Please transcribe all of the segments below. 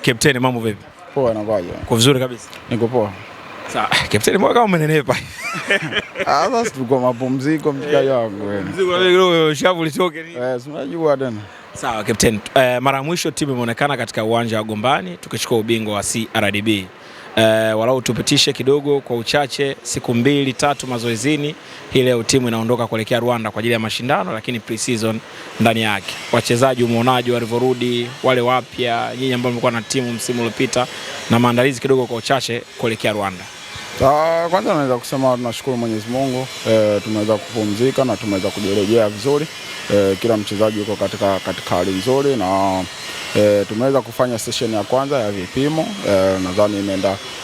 Kapteni, mambo vipi? Poa, nakuaje? Kwa vizuri kabisa. Niko poa. Sawa, Kapteni, mbona kama umenenepa hivi? Sasa tuko mapumziko mshikaji wangu wewe. Mzigo leo shavu litoke nini? Unajua tena. Sawa, Kapteni. Mara ya mwisho timu imeonekana katika uwanja wa Gombani tukichukua ubingwa wa CRDB. Walau tupitishe kidogo kwa uchache, siku 2-3 mazoezini. Hii leo timu inaondoka kuelekea Rwanda kwa ajili ya mashindano, lakini pre-season ndani yake. Wachezaji umeonaje walivyorudi, wale wapya, nyinyi ambao mlikuwa na timu msimu uliopita, na maandalizi kidogo kwa uchache kuelekea Rwanda? Kwanza naweza kusema tunashukuru Mwenyezi Mungu, tumeweza kupumzika na tumeweza kujirejea vizuri. Kila mchezaji yuko katika hali nzuri na tumeweza kufanya session ya kwanza ya vipimo, nadhani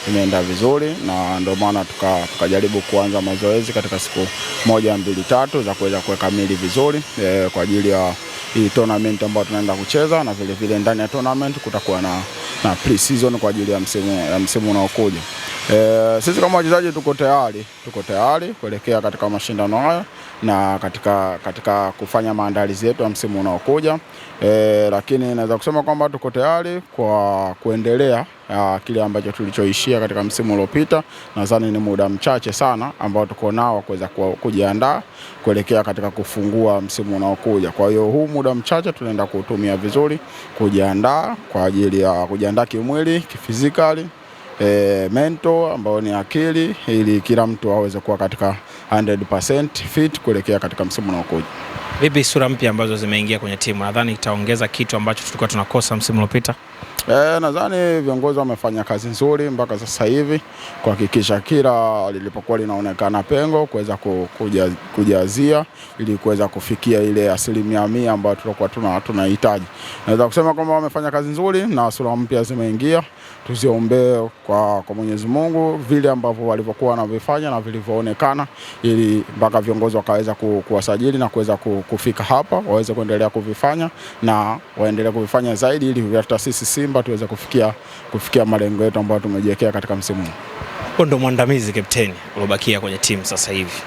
imeenda vizuri, na ndio maana tukajaribu kuanza mazoezi katika siku 1, 2, 3 za kuweza kuweka mili vizuri kwa ajili ya hii tournament ambayo tunaenda kucheza, na vile vile ndani ya tournament kutakuwa na pre-season kwa ajili ya msimu unaokuja. Sisi kama wachezaji tuko tayari kuelekea katika mashindano haya na katika kufanya maandalizi yetu ya msimu unaokuja. Lakini naweza kusema kwamba tuko tayari kwa kuendelea kile ambacho tulichoishia katika msimu uliopita. Nadhani ni muda mchache sana ambao tuko nao kuweza kujiandaa kuelekea katika kufungua msimu unaokuja. Kwa hiyo huu muda mchache tunaenda kuutumia vizuri kujiandaa kwa ajili ya kujiandaa kimwili, kifizikali, mental ambao ni akili, ili kila mtu aweze kuwa katika 100% fit kuelekea katika msimu unaokuja. Vipi sura mpya ambazo zimeingia kwenye timu? Nadhani itaongeza kitu ambacho tulikuwa tunakosa msimu uliopita. Nadhani viongozi wamefanya kazi nzuri mpaka sasa hivi kuhakikisha kila lilipokuwa linaonekana pengo kuweza kujazia ili kuweza kufikia ile 100% ambayo tulikuwa tunahitaji. Naweza kusema kwamba wamefanya kazi nzuri na sura mpya zimeingia. Tuziombee kwa Mwenyezi Mungu vile ambavyo walivyokuwa wanavifanya na vilivyoonekana, ili mpaka viongozi wakaweza kuwasajili na kuweza kufika hapa, waweze kuendelea kuvifanya na waendelee kuvifanya zaidi, ili hata sisi Simba tuweze kufikia malengo yetu ambayo tumejiwekea katika msimu huu. Huo ndo mwandamizi Kapteni uliobakia kwenye timu sasa hivi.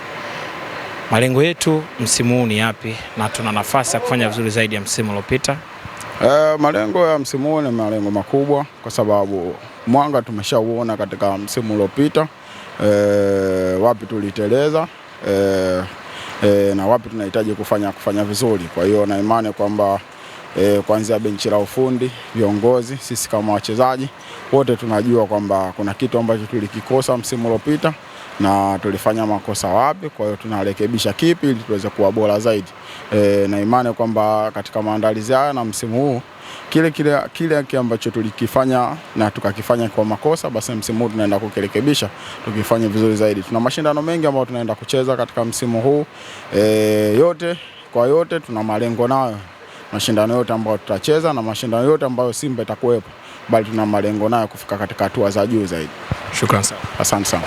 Malengo yetu msimu huu ni yapi, na tuna nafasi ya kufanya vizuri zaidi ya msimu uliopita? Malengo ya msimu huu ni malengo makubwa, kwa sababu mwanga tumeshauona katika msimu uliopita, wapi tuliteleza na wapi tunahitaji kufanya vizuri. Kwa hiyo na imani kwamba kuanzia benchi la ufundi, viongozi, sisi kama wachezaji wote tunajua kwamba kuna kitu ambacho tulikikosa msimu uliopita na tulifanya makosa wapi. Kwa hiyo tunarekebisha kipi ili tuweze kuwa bora zaidi. Na imani kwamba katika maandalizi haya na msimu huu kile ambacho tulikifanya na tukakifanya kwa makosa, basi msimu huu tunaenda kukirekebisha tukifanya vizuri zaidi. Tuna mashindano mengi ambayo tunaenda kucheza katika msimu huu, yote tuna malengo nayo. Mashindano yote ambayo tutacheza na mashindano yote ambayo Simba itakuwepo, bali tuna malengo nayo kufika katika hatua za juu zaidi. Shukrani sana. Asante sana.